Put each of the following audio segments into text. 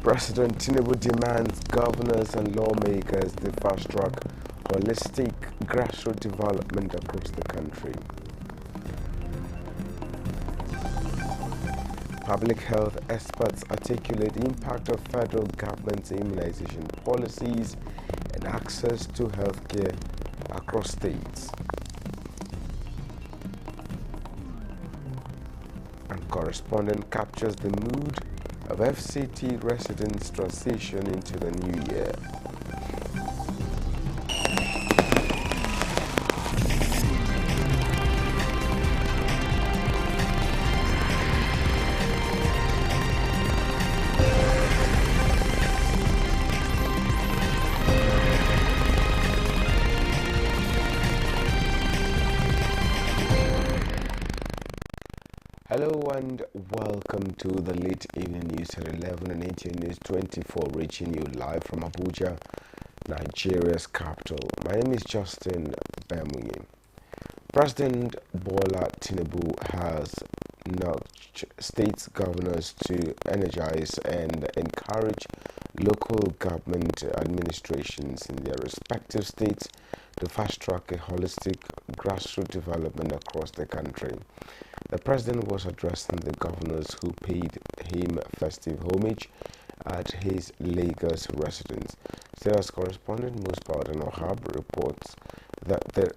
President Tinubu demands governors and lawmakers to fast-track holistic grassroots development across the country. Public health experts articulate the impact of federal government's immunization policies and access to health care across states. And correspondent captures the mood of FCT residents' transition into the new year. Hello and welcome to the late evening news at 11 and ATN News 24, reaching you live from Abuja, Nigeria's capital. My name is Justin Bemuyi. President Bola Tinubu has nudged state governors to energize and encourage local government administrations in their respective states to fast-track a holistic grassroots development across the country. The president was addressing the governors who paid him festive homage at his Lagos residence. Sales correspondent Musbaudin Ohab reports that the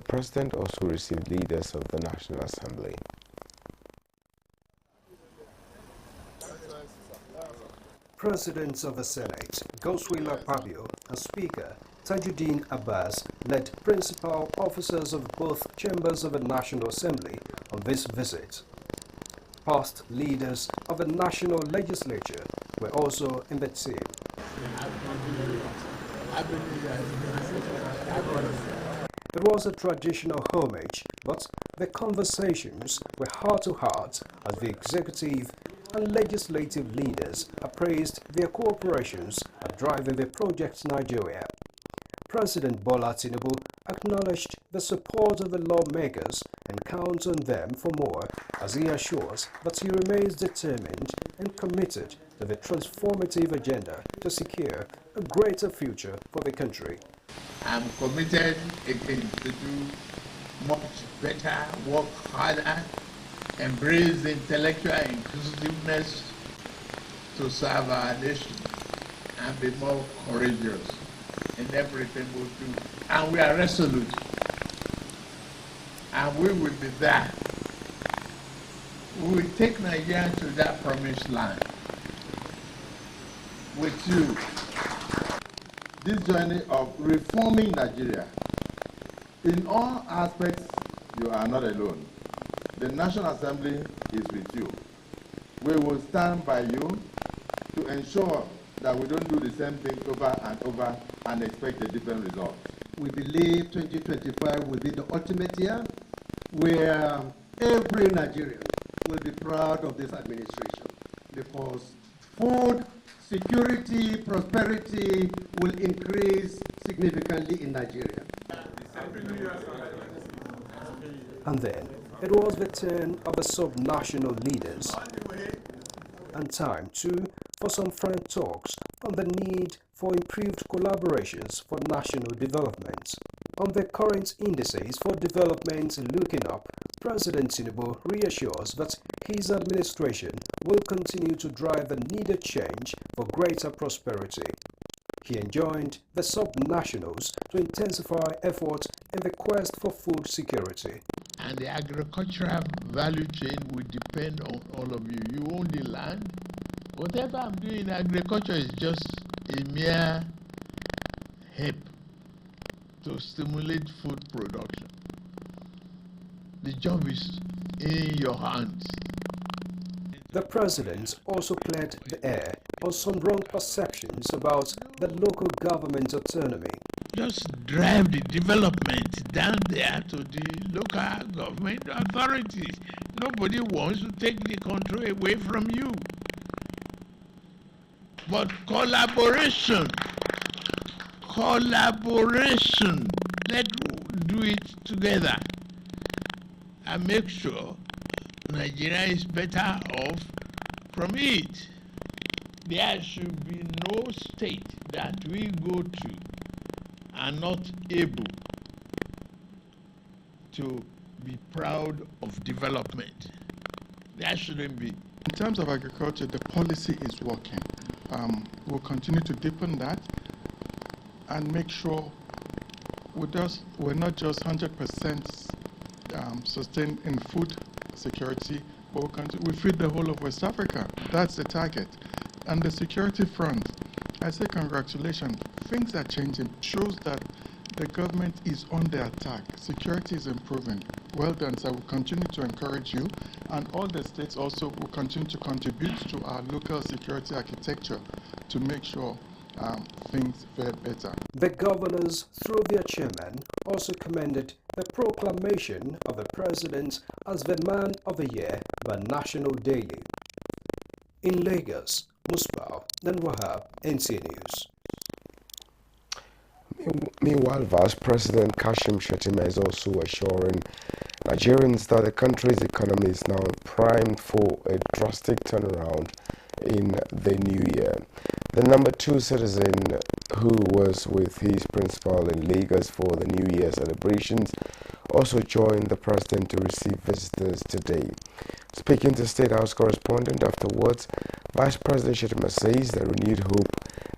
president also received leaders of the National Assembly. Presidents of the Senate, Godswill Akpabio, and Speaker Tajuddin Abbas led principal officers of both chambers of the National Assembly on this visit. Past leaders of the National Legislature were also in the team. It was a traditional homage, but the conversations were heart-to-heart as the executive and legislative leaders appraised their cooperations at driving the Project Nigeria. President Bola Tinubu acknowledged the support of the lawmakers and counts on them for more as he assures that he remains determined and committed to the transformative agenda to secure a greater future for the country. I'm committed again to do much better, work harder, embrace intellectual inclusiveness to serve our nation, and be more courageous in everything we do. And we are resolute, and we will be there. We will take Nigeria to that promised land with you. This journey of reforming Nigeria, in all aspects, you are not alone. The National Assembly is with you. We will stand by you to ensure that we don't do the same thing over and over and expect a different result. We believe 2025 will be the ultimate year where every Nigerian will be proud of this administration, because food security, prosperity will increase significantly in Nigeria. And then it was the turn of the sub-national leaders, and time too for some frank talks on the need for improved collaborations for national development. On the current indices for development looking up, President Tinubu reassures that his administration will continue to drive the needed change for greater prosperity. He enjoined the sub-nationals to intensify efforts in the quest for food security. And the agricultural value chain will depend on all of you. You own the land. Whatever I'm doing in agriculture is just a mere help to stimulate food production. The job is in your hands. The president also cleared the air on some wrong perceptions about the local government autonomy. Just drive the development down there to the local government authorities. Nobody wants to take the control away from you. But collaboration, let's do it together and make sure Nigeria is better off from it. there should be no state that we go to and not able to be proud of development. There shouldn't be. In terms of agriculture, the policy is working. We'll continue to deepen that and make sure we're not just 100% sustained in food security, but we feed the whole of West Africa. That's the target. And the security front, I say congratulations. Things are changing. It shows that the government is on the attack. Security is improving. Well done, sir. We'll continue to encourage you. And all the states also will continue to contribute to our local security architecture to make sure things fare better. The governors, through their chairman, also commended the proclamation of the president as the Man of the Year by National Daily. In Lagos, Musbah Wahab, NC News. Meanwhile, Vice President Kashim Shettima is also assuring Nigerians that the country's economy is now primed for a drastic turnaround in the new year. The number 2 citizen who was with his principal in Lagos for the New Year celebrations also joined the president to receive visitors today. Speaking to State House correspondent afterwards, Vice President Shettima says the renewed hope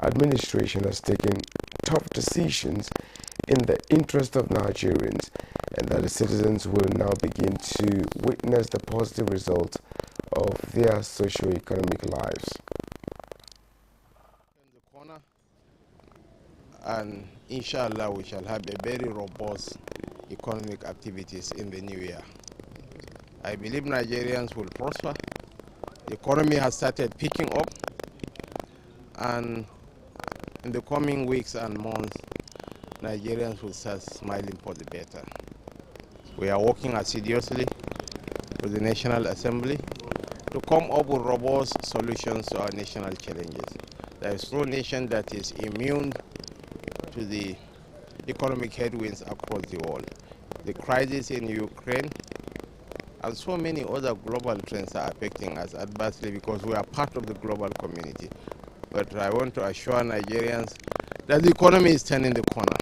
administration has taken tough decisions in the interest of Nigerians and that the citizens will now begin to witness the positive results of their socio-economic lives. In the corner, and inshallah we shall have a very robust economic activities in the new year. I believe Nigerians will prosper. The economy has started picking up, and in the coming weeks and months, Nigerians will start smiling for the better. We are working assiduously with the National Assembly to come up with robust solutions to our national challenges. There is no nation that is immune to the economic headwinds across the world. The crisis in Ukraine and so many other global trends are affecting us adversely because we are part of the global community. But I want to assure Nigerians that the economy is turning the corner.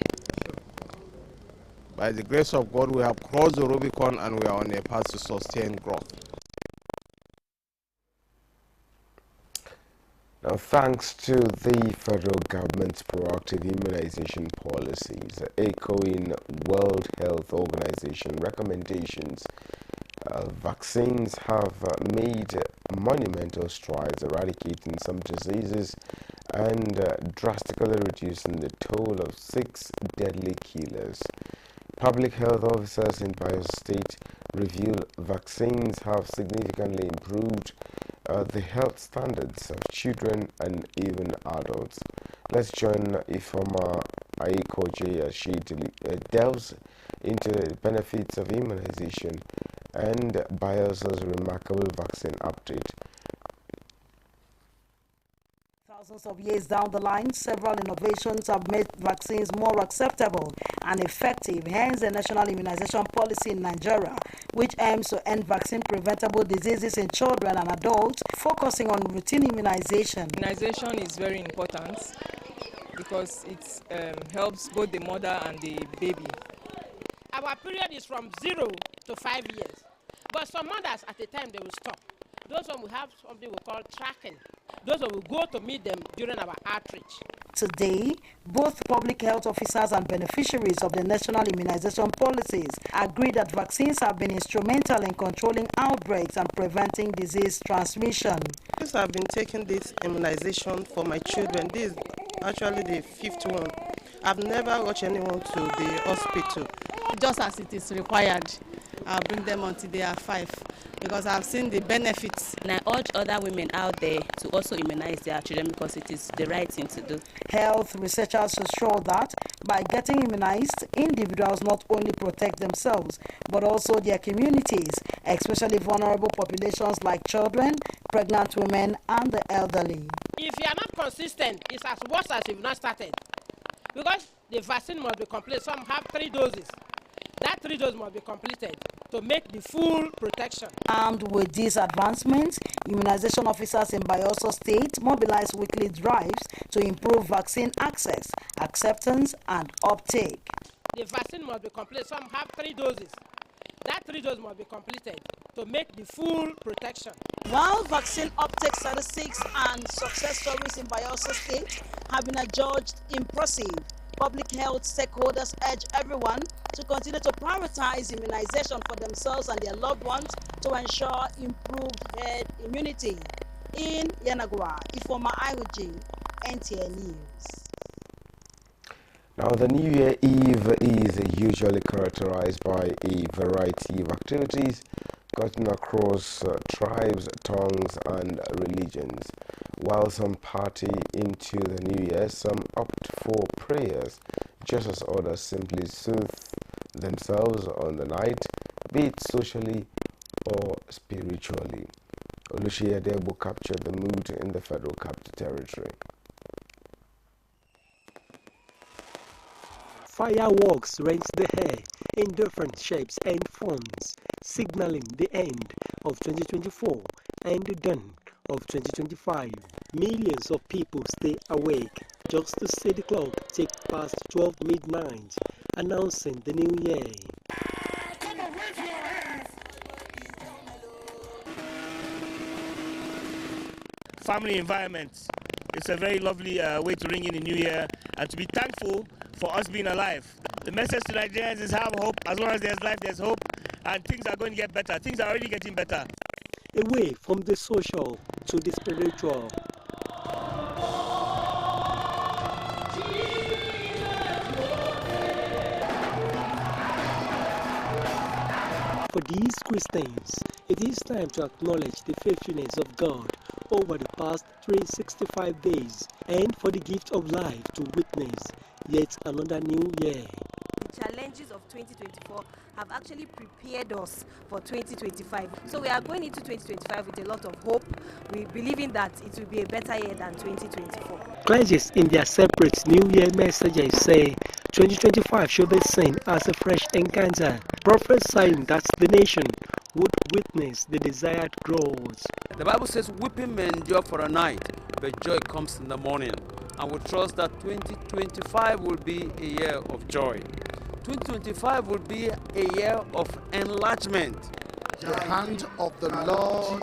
By the grace of God, we have crossed the Rubicon and we are on a path to sustain growth. Now, thanks to the federal government's proactive immunization policies, echoing World Health Organization recommendations, vaccines have made monumental strides eradicating some diseases and drastically reducing the toll of 6 deadly killers. Public health officers in Bayelsa State reveal vaccines have significantly improved the health standards of children and even adults. Let's join Ifoma Aikoje as she delves into the benefits of immunization and Bayelsa's remarkable vaccine update. Thousands of years down the line, several innovations have made vaccines more acceptable and effective. Hence, the national immunization policy in Nigeria, which aims to end vaccine-preventable diseases in children and adults, focusing on routine immunization. Immunization is very important because it helps both the mother and the baby. Our period is from 0 to 5 years, but some mothers at the time they will stop. Those one will have something we call tracking. Those one will go to meet them during our outreach. Today, both public health officers and beneficiaries of the national immunization policies agree that vaccines have been instrumental in controlling outbreaks and preventing disease transmission. Since I've been taking this immunization for my children, this is actually the 5th one. I've never watched anyone to the hospital. Just as it is required, I'll bring them until they are 5 because I've seen the benefits. And I urge other women out there to also immunize their children because it is the right thing to do. Health researchers show that by getting immunized, individuals not only protect themselves but also their communities, especially vulnerable populations like children, pregnant women, and the elderly. If you are not consistent, it's as worse as if you've not started. Because the vaccine must be complete. Some have 3 doses. That 3 doses must be completed to make the full protection. Armed with these advancements, Immunization officers in Bayelsa State mobilize weekly drives to improve vaccine access, acceptance, and uptake. The vaccine must be complete. Some have 3 doses. That 3 doses must be completed to make the full protection. While vaccine uptake statistics and success stories in Bayelsa State have been adjudged impressive, public health stakeholders urge everyone to continue to prioritize immunization for themselves and their loved ones to ensure improved herd immunity. In Yanagwa, Ifoma Ihuji, NTN News. Now, the New Year Eve is usually characterized by a variety of activities cutting across tribes, tongues, and religions. While some party into the New Year, some opt for prayers, just as others simply soothe themselves on the night, be it socially or spiritually. Oluseyi Adegbo captured the mood in the Federal Capital Territory. Fireworks rent the air in different shapes and forms, signaling the end of 2024 and the dawn of 2025. Millions of people stay awake just to see the clock tick past 12 midnight, announcing the new year. Family environment. It's a very lovely way to ring in the new year and to be thankful for us being alive. The message to Nigerians is have hope. As long as there's life, there's hope, and things are going to get better. Things are already getting better. Away from the social to the spiritual. For these Christians, it is time to acknowledge the faithfulness of God over the past 365 days and for the gift of life to witness yet another new year. The challenges of 2024 have actually prepared us for 2025. So we are going into 2025 with a lot of hope. We believe in that it will be a better year than 2024. Clergies in their separate New Year messages say 2025 should be seen as a fresh encounter, prophesying that the nation would witness the desired growth. The Bible says, weeping may endure for a night, but joy comes in the morning. And we trust that 2025 will be a year of joy. 2025 will be a year of enlargement. The hand of the Lord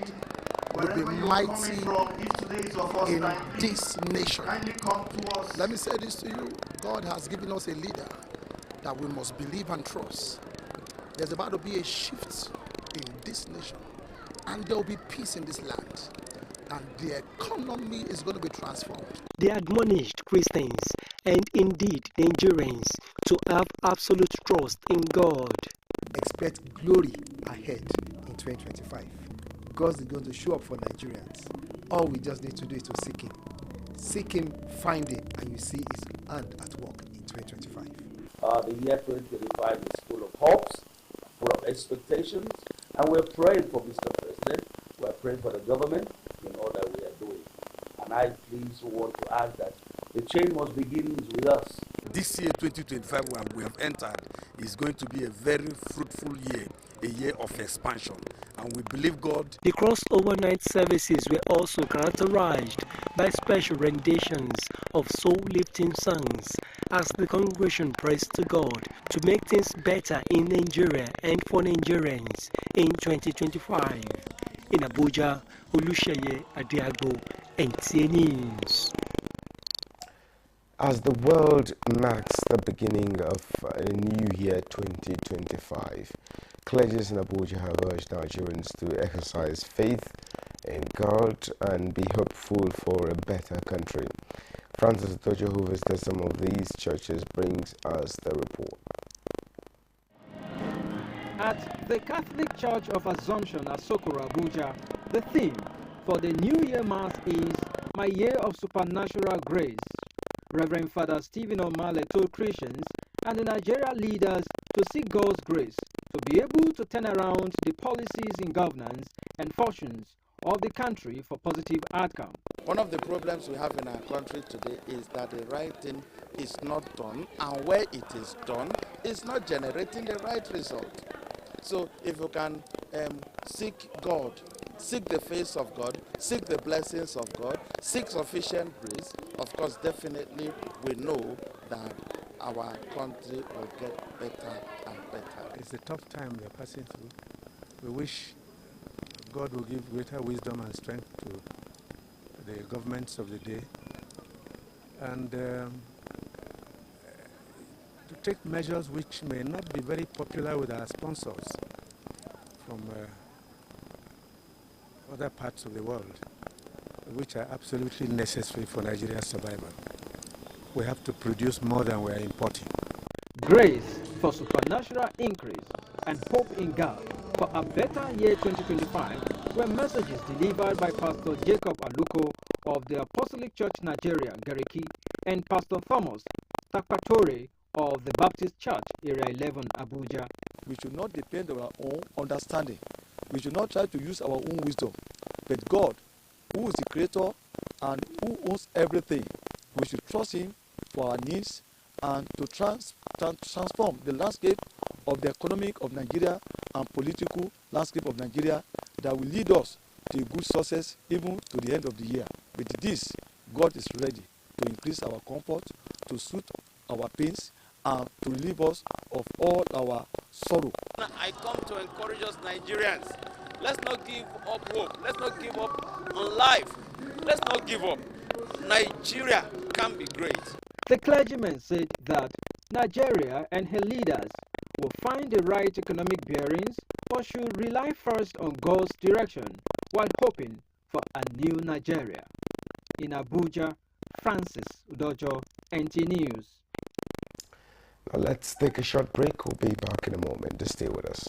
will be mighty in this nation. Let me say this to you. God has given us a leader that we must believe and trust. There's about to be a shift in this nation, and there will be peace in this land, and the economy is going to be transformed. They admonished Christians and indeed Nigerians to have absolute trust in God. Expect glory ahead in 2025. God is going to show up for Nigerians. All we just need to do is to seek Him. Seek Him, find Him, and you see His hand at work in 2025. The year 2025 is full of hopes, full of expectations, and we're praying for Mr. President. We're praying for the government in all that we are doing. And I please want to add that the change must begin with us. This year, 2025, where we have entered, is going to be a very fruitful year, a year of expansion. And we believe God. The crossover night services were also characterized by special renditions of soul-lifting songs as the congregation prays to God to make things better in Nigeria and for Nigerians in 2025. In Abuja, Oluseyi Adegbo, NTN News. As the world marks the beginning of a new year 2025, clergies in Abuja have urged Nigerians to exercise faith in God and be hopeful for a better country. Francis Otojo, who visited some of these churches, brings us the report. At the Catholic Church of Assumption at Sokoro, Abuja, the theme for the New Year Mass is My Year of Supernatural Grace. Reverend Father Stephen Omale told Christians and the Nigeria leaders to seek God's grace to be able to turn around the policies in governance and fortunes of the country for positive outcome. One of the problems we have in our country today is that the right thing is not done, and where it is done, it's not generating the right result. So if you can seek God, seek the face of God, seek the blessings of God, seek sufficient grace, of course, definitely we know that our country will get better and better. It's a tough time we are passing through. We wish God will give greater wisdom and strength to the governments of the day, and to take measures which may not be very popular with our sponsors from other parts of the world, which are absolutely necessary for Nigeria's survival. We have to produce more than we are importing. Grace for supernatural increase and hope in God for a better year 2025 were messages delivered by Pastor Jacob Aluko of the Apostolic Church Nigeria, Gariki, and Pastor Thomas Takpatore of the Baptist Church, Area 11, Abuja. We should not depend on our own understanding. We should not try to use our own wisdom. But God, who is the creator and who owns everything, we should trust him for our needs and to transform the landscape of the economic of Nigeria and political landscape of Nigeria that will lead us to a good success even to the end of the year. With this, God is ready to increase our comfort, to soothe our pains, and to relieve us of all our sorrow. I come to encourage us Nigerians. Let's not give up hope. Let's not give up on life. Let's not give up. Nigeria can be great. The clergyman said that Nigeria and her leaders will find the right economic bearings but should rely first on God's direction while hoping for a new Nigeria. In Abuja, Francis Udojo, NT News. Now let's take a short break. We'll be back in a moment. Just stay with us.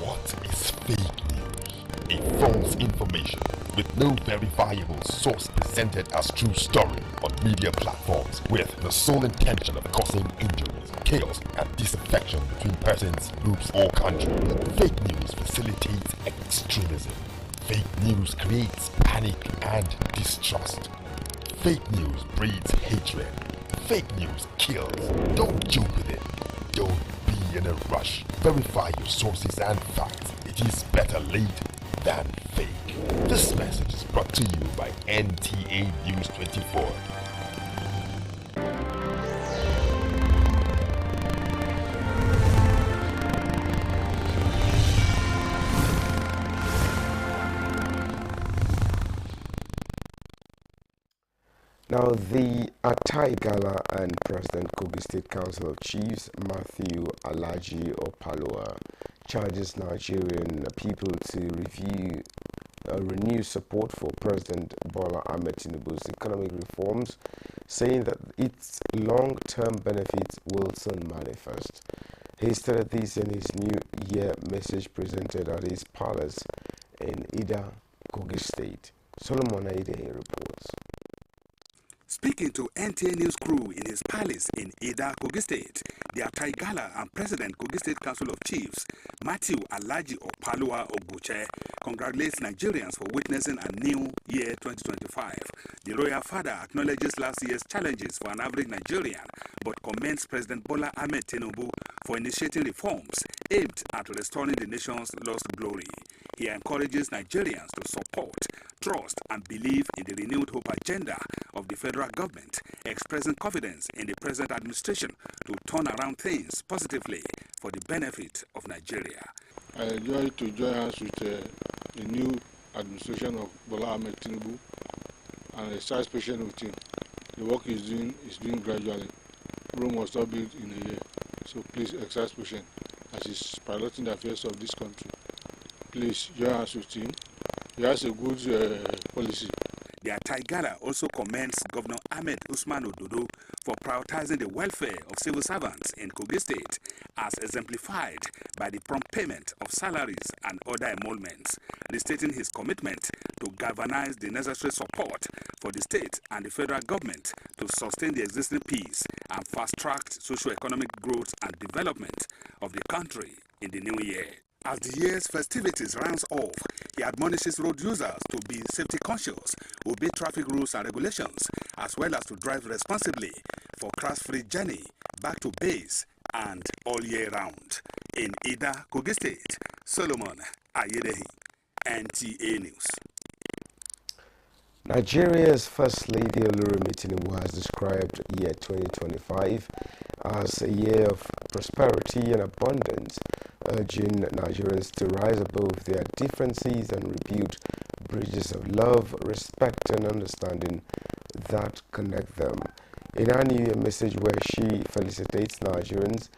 What is fake news? A false information with no verifiable source presented as true story on media platforms with the sole intention of causing injuries, chaos, and disaffection between persons, groups, or countries. Fake news facilitates extremism. Fake news creates panic and distrust. Fake news breeds hatred. Fake news kills. Don't joke with it. Don't be in a rush. Verify your sources and facts. It is better late than fake. This message is brought to you by NTA News 24. Now, the Atai Gala and President Kogi State Council of Chiefs Matthew Alaji Opaloa charges Nigerian people to renew support for President Bola Ahmed Tinubu's economic reforms, saying that its long-term benefits will soon manifest. He stated this in his New Year message presented at his palace in Ida, Kogi State. Solomon Aide reports. Speaking to NTA News crew in his palace in Ida, Kogi State, the Atai Gala and President Kogi State Council of Chiefs, Matthew Alaji Opaloa Ogbuche, congratulates Nigerians for witnessing a new year 2025. The royal father acknowledges last year's challenges for an average Nigerian, but commends President Bola Ahmed Tinubu for initiating reforms aimed at restoring the nation's lost glory. He encourages Nigerians to support, trust, and believe in the renewed hope agenda of the federal government, expressing confidence in the present administration to turn around things positively for the benefit of Nigeria. I enjoy to join hands with the new administration of Bola Ahmed Tinubu and exercise patience with him. The work he's doing gradually. Rome was not built in a year, so please exercise patience as he's piloting the affairs of this country. Please join hands with him. He has a good policy. The Atai Gala also commends Governor Ahmed Usman Ododo for prioritizing the welfare of civil servants in Kogi State, as exemplified by the prompt payment of salaries and other emoluments, restating his commitment to galvanize the necessary support for the state and the federal government to sustain the existing peace and fast-track socio-economic growth and development of the country in the new year. As the year's festivities rounds off, he admonishes road users to be safety conscious, obey traffic rules and regulations, as well as to drive responsibly for crash-free journey back to base and all year round. In Ida, Kogi State, Solomon Ayedehi, NTA News. Nigeria's First Lady Oluremi Tinubu has described year 2025 as a year of prosperity and abundance, urging Nigerians to rise above their differences and rebuild bridges of love, respect and understanding that connect them. In her New Year message where she felicitates Nigerians,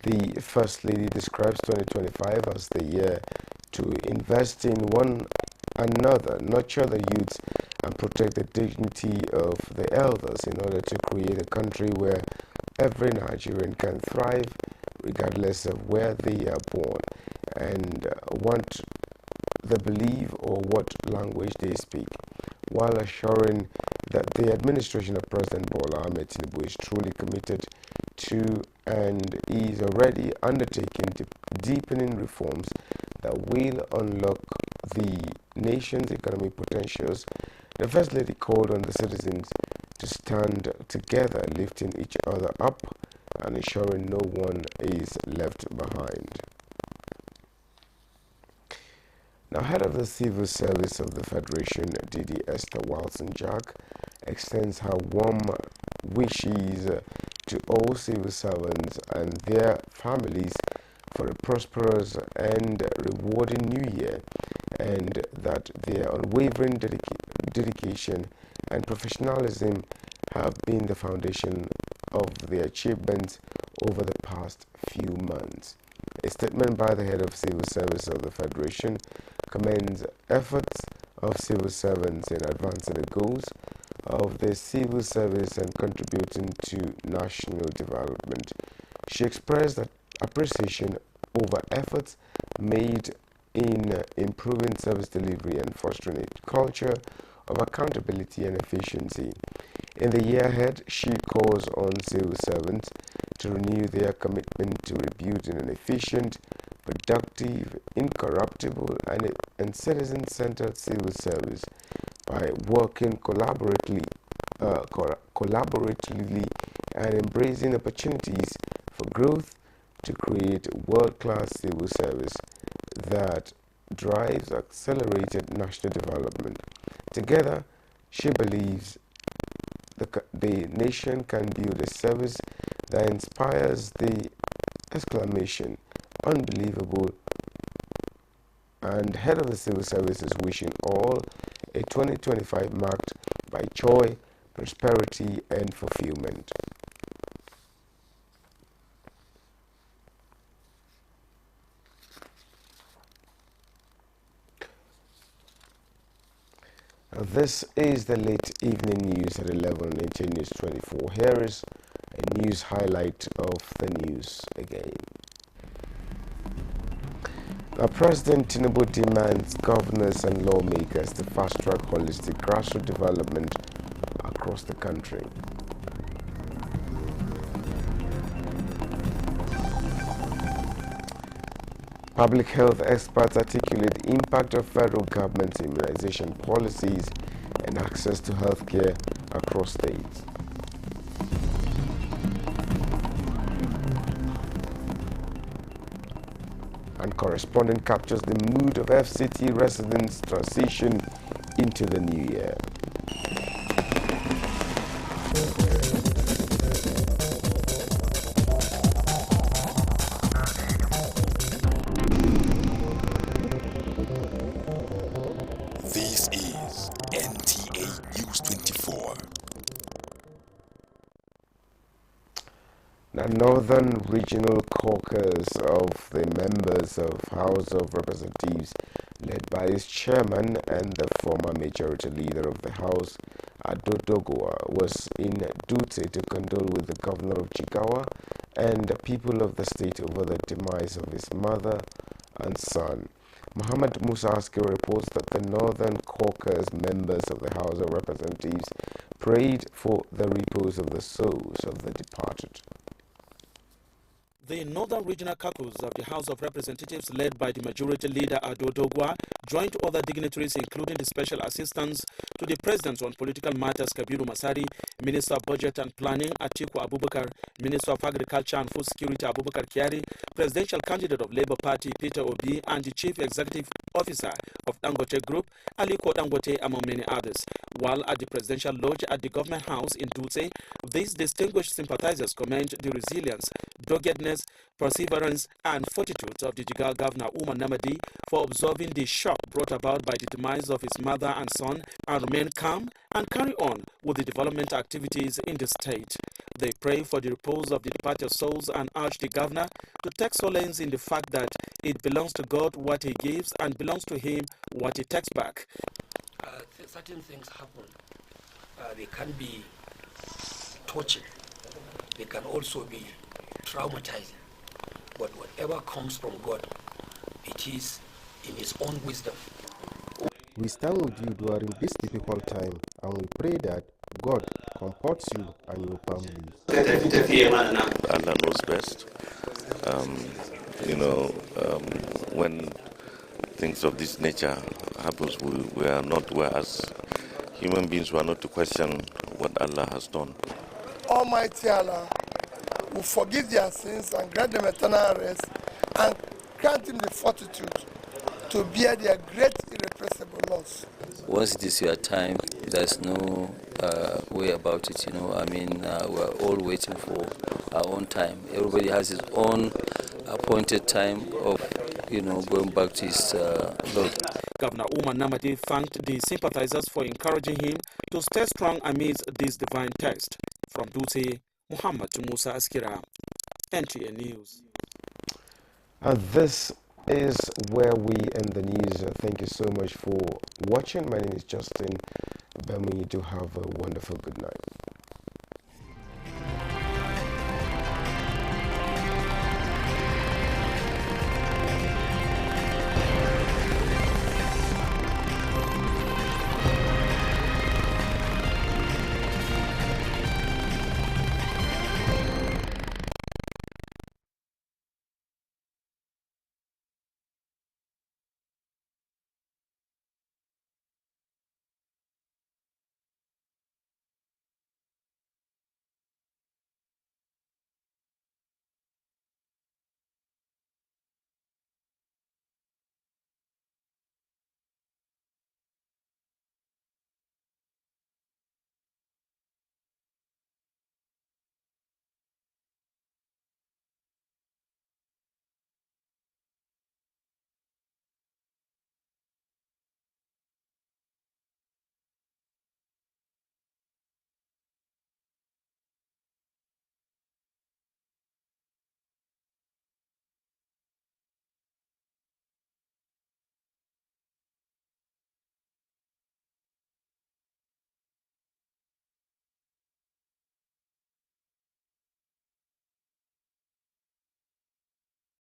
the First Lady describes 2025 as the year to invest in one another, nurture the youths, and protect the dignity of the elders in order to create a country where every Nigerian can thrive regardless of where they are born and what they believe or what language they speak, while assuring that the administration of President Bola Ahmed Tinubu is truly committed to and is already undertaking deepening reforms that will unlock the nation's economic potentials. The First Lady called on the citizens to stand together, lifting each other up and ensuring no one is left behind. Now, head of the Civil Service of the Federation, Didi Esther Wilson-Jack, extends her warm wishes to all civil servants and their families for a prosperous and rewarding new year, and that their unwavering dedication and professionalism have been the foundation of their achievements over the past few months. A statement by the head of Civil Service of the Federation commends efforts of civil servants in advancing the goals of the civil service and contributing to national development. She expressed appreciation over efforts made in improving service delivery and fostering a culture of accountability and efficiency. In the year ahead, she calls on civil servants to renew their commitment to rebuilding an efficient, productive, incorruptible, and citizen-centered civil service by working collaboratively and embracing opportunities for growth to create world-class civil service that drives accelerated national development. Together, she believes the nation can build a service that inspires the exclamation, "Unbelievable!" And head of the civil service is wishing all a 2025 marked by joy, prosperity, and fulfillment. Now, this is the late evening news at 11 on NTA News 24. Here is a news highlight of the news again. Now, President Tinubu demands governors and lawmakers to fast-track holistic grassroots development across the country. Public health experts articulate the impact of federal government's immunization policies and access to health care across states. And correspondent captures the mood of FCT residents' transition into the new year. This is NTA News 24. The Northern Regional Caucus of the members of House of Representatives, led by its chairman and the former majority leader of the House, Ado Doguwa, was in duty to condole with the governor of Jigawa and the people of the state over the demise of his mother and son. Muhammad Musa Askari reports that the Northern Caucus members of the House of Representatives prayed for the repose of the souls of the departed. The Northern Regional Caucus of the House of Representatives, led by the Majority Leader Ado Doguwa, joined other dignitaries including the Special Assistant to the President on Political Matters Kabiru Masari, Minister of Budget and Planning Atiku Abubakar, Minister of Agriculture and Food Security Abubakar Kyari, Presidential Candidate of Labour Party Peter Obi, and the Chief Executive Officer of Dangote Group Aliko Dangote, among many others. While at the Presidential Lodge at the Government House in Dutse, these distinguished sympathizers commend the resilience, doggedness, perseverance and fortitude of the Jigawa Governor Umar Namadi for absorbing the shock brought about by the demise of his mother and son and remain calm and carry on with the development activities in the state. They pray for the repose of the departed souls and urge the governor to take solace in the fact that it belongs to God what he gives and belongs to him what he takes back. Certain things happen. They can be touching. They can also be traumatizing. But whatever comes from God, it is in his own wisdom. We stand with you during this difficult time, and we pray that God comforts you and your family. Allah knows best. When things of this nature happens, we are not, whereas human beings, we are not to question what Allah has done. Almighty Allah will forgive their sins and grant them eternal rest and grant them the fortitude to bear their great irrepressible loss. Once it is your time, there's no way about it, we're all waiting for our own time. Everybody has his own appointed time of, going back to his Lord. Governor Umar Namadi thanked the sympathizers for encouraging him to stay strong amidst this divine test. From Dutse, Muhammad Musa Askira, NTA News. This is where we end the news. Thank you so much for watching. My name is Justin Bemi. Do have a wonderful good night.